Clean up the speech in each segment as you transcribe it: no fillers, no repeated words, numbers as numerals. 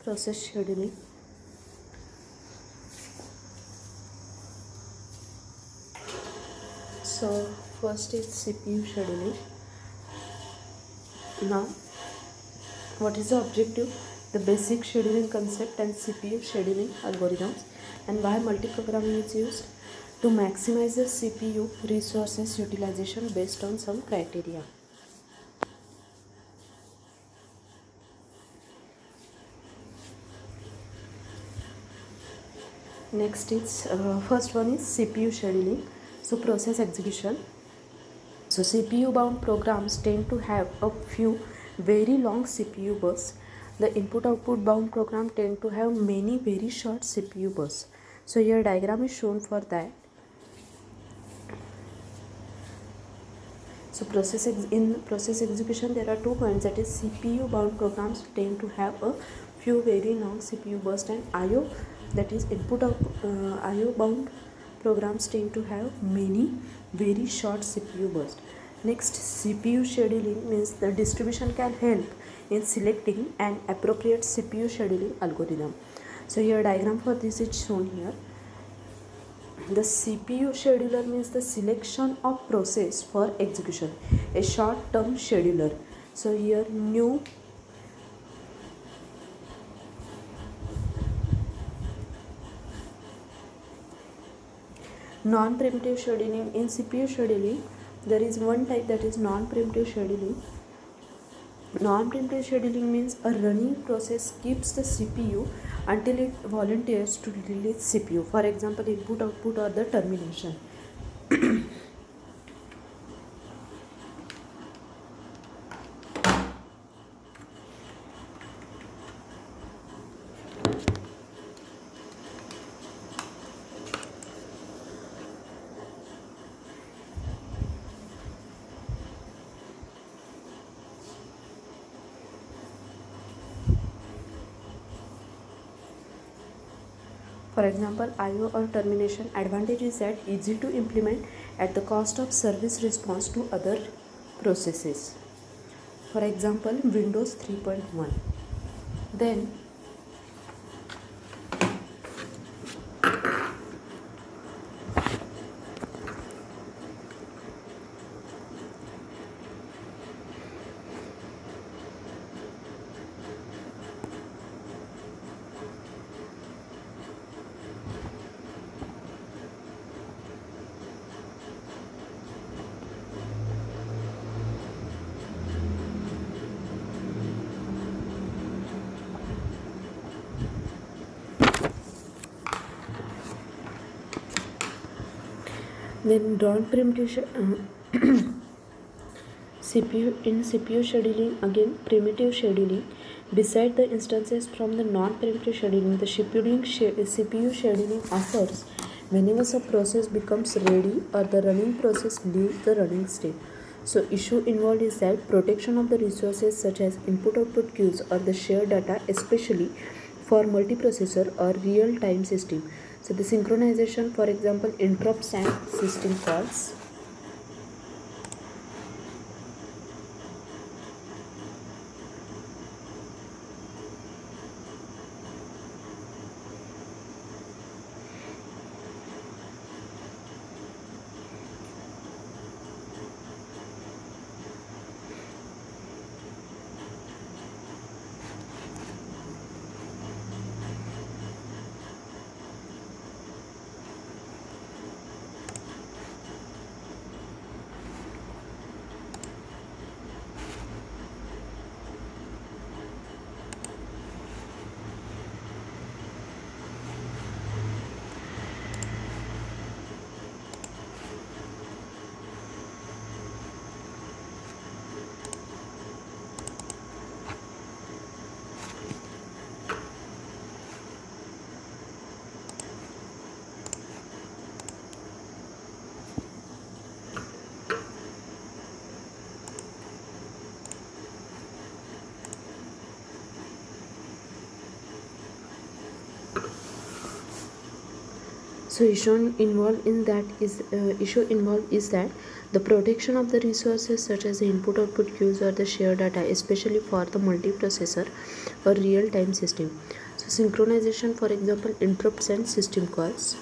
process scheduling. So first is CPU scheduling. Now what is the objective, the basic scheduling concept and CPU scheduling algorithms, and why multiprogramming is used to maximize the CPU resources utilization based on some criteria. Next is first one is CPU scheduling. So process execution. So CPU bound programs tend to have a few very long CPU bursts. The input output bound program tend to have many very short CPU bursts. So here diagram is shown for that. So in process execution there are 2 points, that is CPU bound programs tend to have a few very long CPU bursts, and IO, that is input IO bound programs tend to have many very short CPU bursts. Next, CPU scheduling means the distribution can help in selecting an appropriate CPU scheduling algorithm. So here diagram for this is shown here. The CPU scheduler means the selection of process for execution, a short-term scheduler. So here new non-preemptive scheduling. In CPU scheduling there is one type, that is non-preemptive scheduling. Non-preemptive scheduling means a running process keeps the CPU until it volunteers to release CPU. For example, input, output, or the termination. For example, IO or termination. Advantage is that easy to implement at the cost of service response to other processes. For example, Windows 3.1. Then non-preemptive CPU scheduling, again primitive scheduling. Beside the instances from the non-preemptive scheduling, the CPU scheduling offers whenever a process becomes ready or the running process leaves the running state. So issue involved is that protection of the resources such as input-output queues or the shared data, especially for multiprocessor or real-time system. So the synchronization, for example, interrupts and system calls. So issue involved is that the protection of the resources such as the input output queues or the shared data, especially for the multiprocessor or real time system. So synchronization, for example, interrupts and system calls.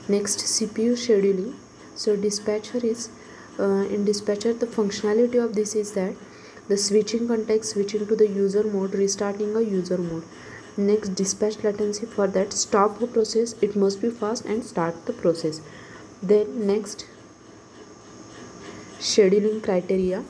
Next, CPU scheduling. So in dispatcher, the functionality of this is that the switching context, switching to the user mode, restarting a user mode. Next, dispatch latency. For that, stop a process, it must be fast, and start the process. Then next, scheduling criteria.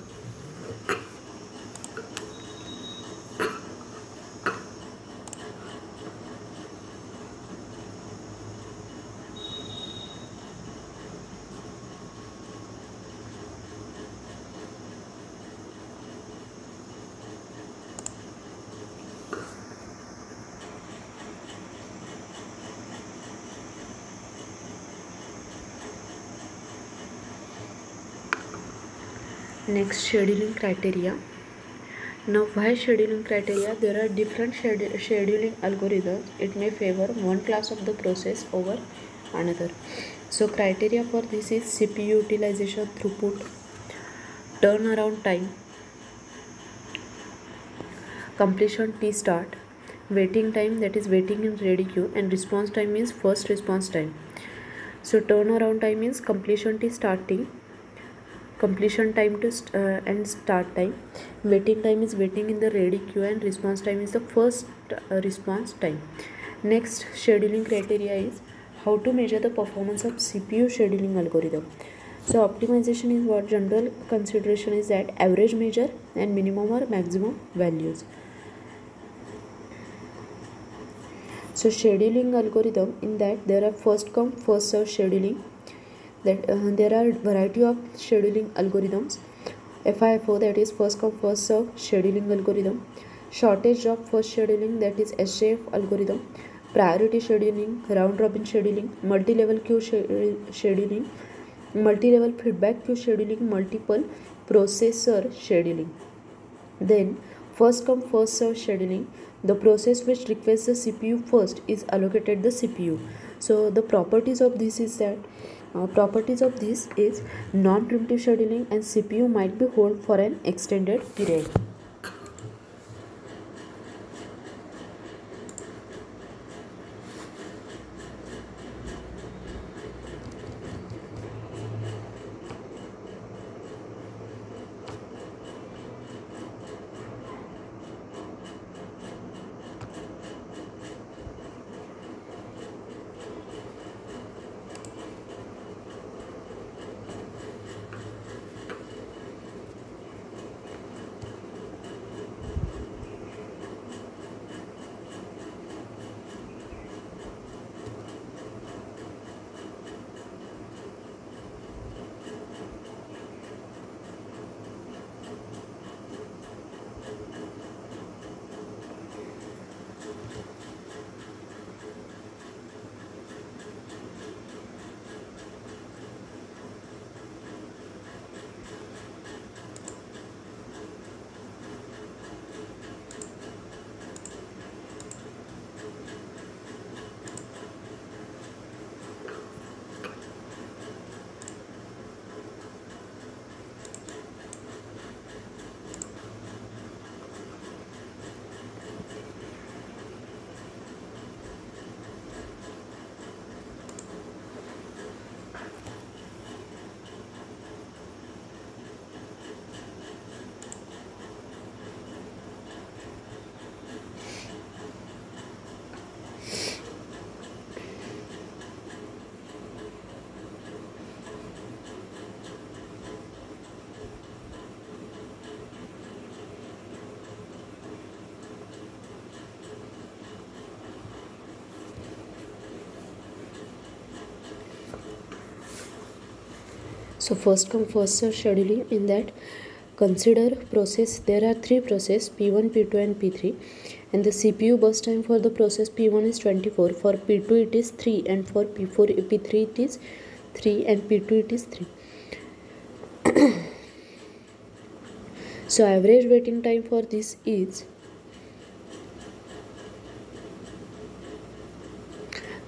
Next, scheduling criteria. Now, why scheduling criteria? There are different scheduling algorithms. It may favor one class of the process over another. So criteria for this is CPU utilization, throughput, turnaround time, completion T start, waiting time, that is waiting in ready queue, and response time means first response time. So turnaround time means completion T starting, completion time to and start time. Waiting time is waiting in the ready queue, and response time is the first response time. Next scheduling criteria is how to measure the performance of CPU scheduling algorithm. So optimization is what general consideration is that average measure and minimum or maximum values. So scheduling algorithm, in that there are first come first serve scheduling. That there are variety of scheduling algorithms. FIFO, that is first come first serve scheduling algorithm. Shortage job first scheduling, that is SJF algorithm. Priority scheduling, round robin scheduling, multi-level queue scheduling, multi-level feedback queue scheduling, multiple processor scheduling. Then first come first serve scheduling, the process which requests the CPU first is allocated the CPU. So the properties of this is non-preemptive scheduling, and CPU might be hold for an extended period. So first come first serve scheduling, in that consider process, there are three process P1, P2 and P3, and the CPU burst time for the process P1 is 24, for P2 it is 3, and for P3 it is 3, and P2 it is 3. So average waiting time for this is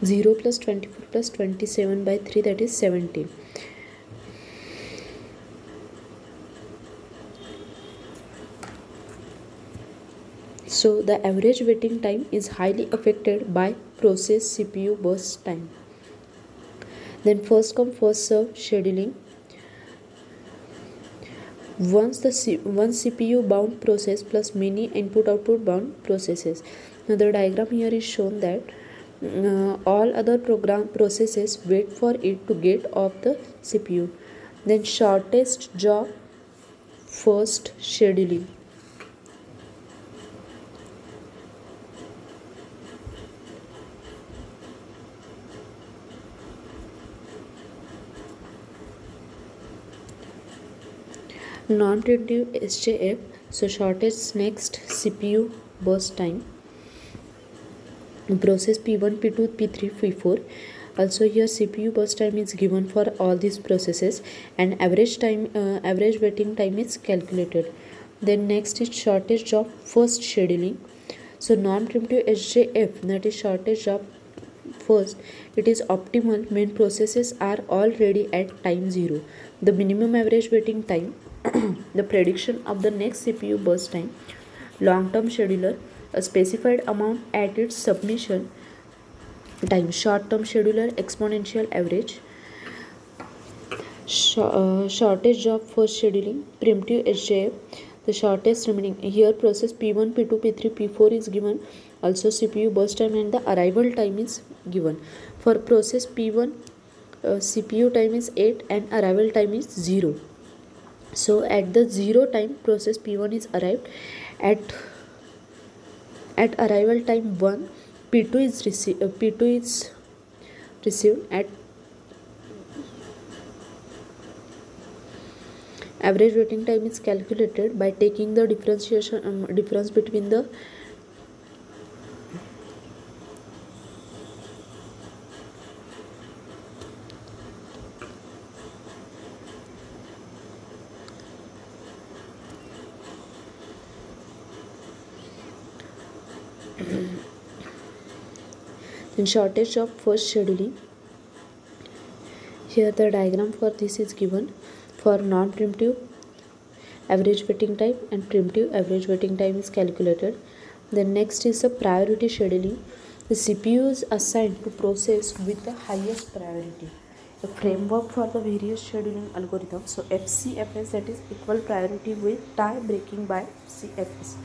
0 plus 24 plus 27 by 3, that is 17. So the average waiting time is highly affected by process CPU burst time. Then first come first serve scheduling. Once one CPU bound process plus many input output bound processes. Now the diagram here is shown that all other program processes wait for it to get off the CPU. Then shortest job first scheduling. Non-preemptive SJF, so shortest next CPU burst time. Process P1, P2, P3, P4. Also here CPU burst time is given for all these processes and average waiting time is calculated. Then next is shortest job first scheduling. So non-preemptive SJF, that is shortest job first, it is optimal when processes are already at time 0. The minimum average waiting time, the prediction of the next CPU burst time, long-term scheduler, a specified amount at its submission time, short-term scheduler, exponential average, shortest job first scheduling, preemptive SJF, the shortest remaining. Here process P1, P2, P3, P4 is given. Also CPU burst time and the arrival time is given. For process P1, CPU time is 8 and arrival time is 0. So at the 0 time process P1 is arrived. At arrival time 1, P2 is received. At average waiting time is calculated by taking the difference between the in shortest job first scheduling. Here the diagram for this is given for non-preemptive average waiting time and preemptive average waiting time is calculated. Then next is the priority scheduling. The CPU is assigned to process with the highest priority. The framework for the various scheduling algorithms. So FCFS, that is equal priority with tie breaking by CFS.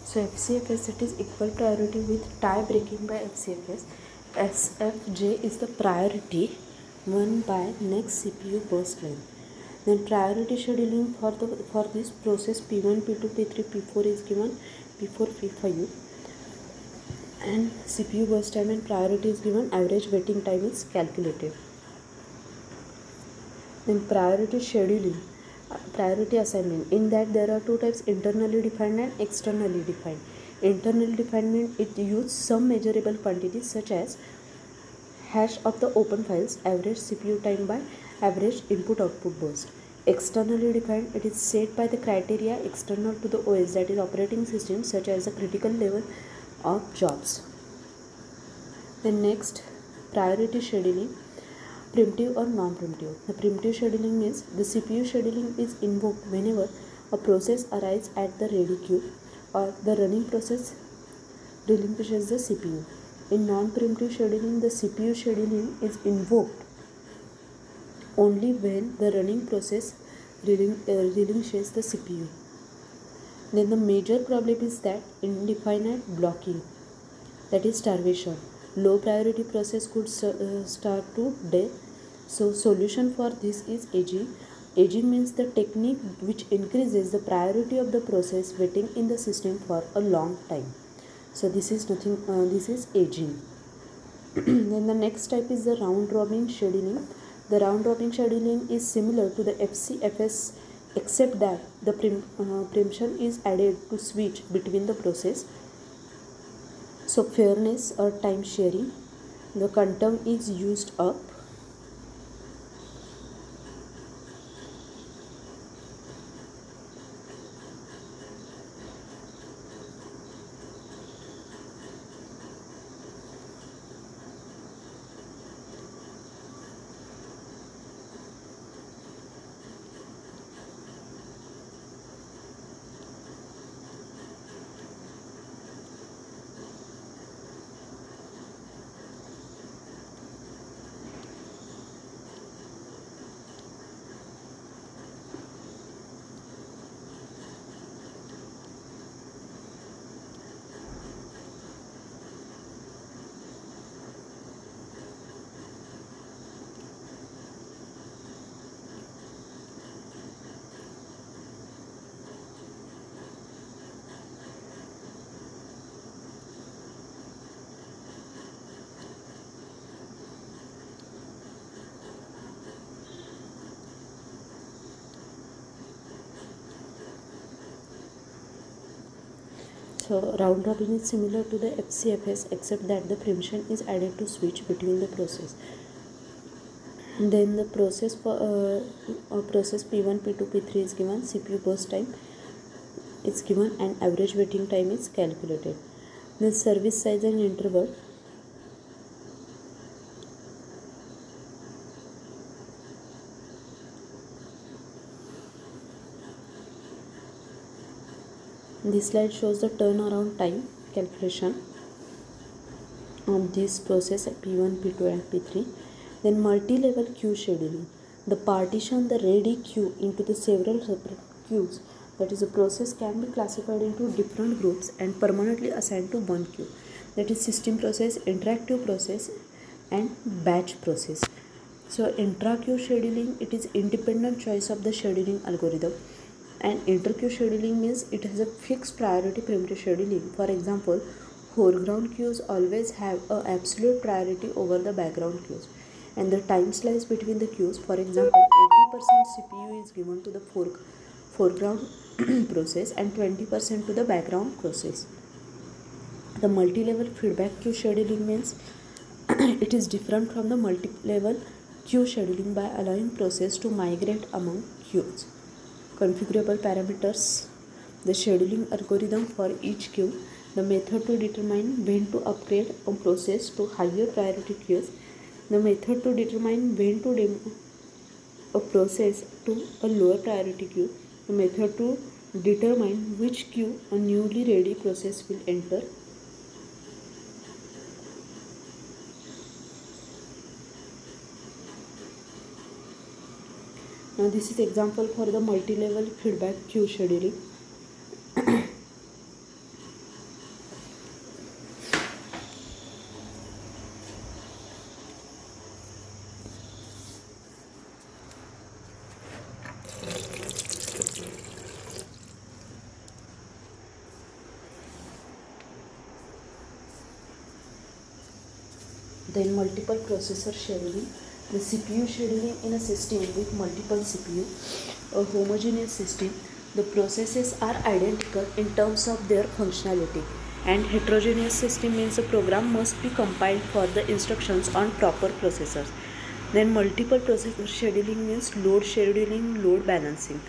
So FCFS, it is equal priority with tie breaking by FCFS. SFJ is the priority won by next CPU burst time. Then priority scheduling for this process P1, P2, P3, P4 is given, P4, P5, and CPU burst time and priority is given. Average waiting time is calculated. Then priority scheduling. Priority assignment, in that there are two types, internally defined and externally defined. Internally defined, it uses some measurable quantities such as hash of the open files, average CPU time by average input output burst. Externally defined, it is set by the criteria external to the OS, that is operating system, such as the critical level of jobs. Then next, priority scheduling. Preemptive or non-preemptive. The preemptive scheduling means the CPU scheduling is invoked whenever a process arrives at the ready queue. or the running process relinquishes the CPU. In non-preemptive scheduling, the CPU scheduling is invoked only when the running process relinquishes the CPU. Then the major problem is that indefinite blocking, that is starvation. Low priority process could starve to death. So solution for this is aging. Aging means the technique which increases the priority of the process waiting in the system for a long time. So this is nothing. This is aging. Then the next type is the round robin scheduling. The round robin scheduling is similar to the FCFS except that the preemption is added to switch between the process. So fairness or time sharing, the quantum is used up. So round robin is similar to the FCFS except that the preemption is added to switch between the process. Then the process for process P1, P2, P3 is given, CPU burst time is given, and average waiting time is calculated. The service size and interval. This slide shows the turnaround time calculation of this process P1, P2 and P3. Then multi-level queue scheduling. The partition the ready queue into the several separate queues. That is, a process can be classified into different groups and permanently assigned to one queue. That is system process, interactive process and batch process. So intra-queue scheduling, it is independent choice of the scheduling algorithm. And inter-queue scheduling means it has a fixed priority preemptive scheduling. For example, foreground queues always have an absolute priority over the background queues. And the time slice between the queues, for example, 80% CPU is given to the foreground process and 20% to the background process. The multi-level feedback queue scheduling means it is different from the multi-level queue scheduling by allowing process to migrate among queues. Configurable parameters, the scheduling algorithm for each queue, the method to determine when to upgrade a process to higher priority queues, the method to determine when to demo a process to a lower priority queue, the method to determine which queue a newly ready process will enter. Now this is example for the multi-level feedback queue scheduling. Then multiple processor scheduling. The CPU scheduling in a system with multiple CPU, a homogeneous system, the processes are identical in terms of their functionality, and heterogeneous system means the program must be compiled for the instructions on proper processors. Then multiple processor scheduling means load scheduling, load balancing,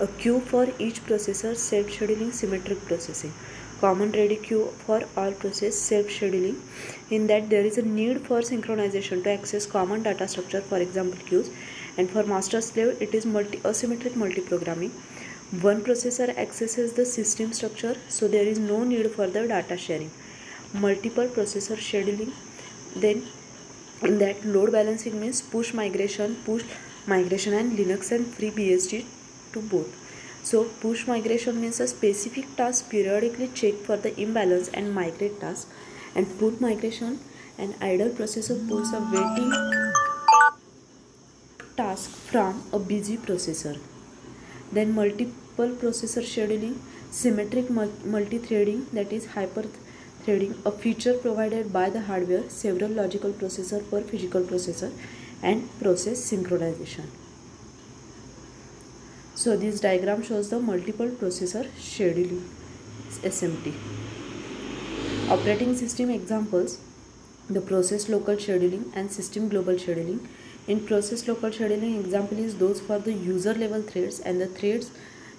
a queue for each processor, self-scheduling, symmetric processing. Common ready queue for all process, self-scheduling, in that there is a need for synchronization to access common data structure, for example queues, and for master slave it is asymmetric multiprogramming. One processor accesses the system structure, so there is no need for the data sharing. Multiple processor scheduling, then in that load balancing means push migration and Linux and FreeBSD to both. So push migration means a specific task periodically check for the imbalance and migrate task, and pull migration, an idle processor pulls a waiting task from a busy processor. Then multiple processor scheduling, symmetric multi-threading, that is hyper-threading, a feature provided by the hardware, several logical processor per physical processor, and process synchronization. So this diagram shows the multiple processor scheduling, SMT. Operating system examples, the process local scheduling and system global scheduling. In process local scheduling, example is those for the user level threads, and the threads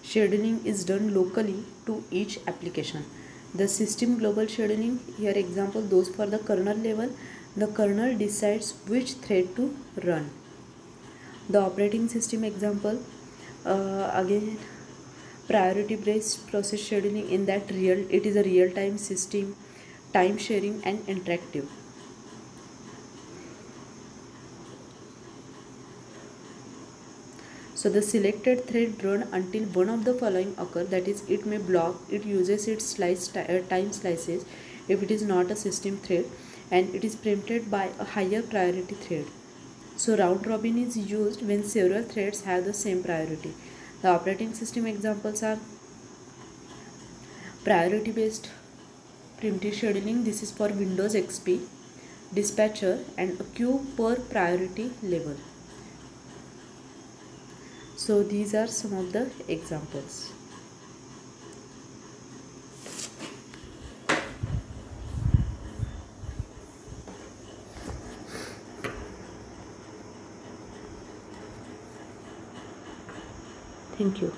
scheduling is done locally to each application. The system global scheduling, here example those for the kernel level, the kernel decides which thread to run. The operating system example, again priority based process scheduling, in that it is a real time system, time sharing and interactive. So the selected thread run until one of the following occur, that is it may block, it uses its time slices if it is not a system thread, and it is preempted by a higher priority thread. So round robin is used when several threads have the same priority. The operating system examples are priority based preemptive scheduling, this is for Windows XP, dispatcher, and a queue per priority level. So these are some of the examples. Thank you.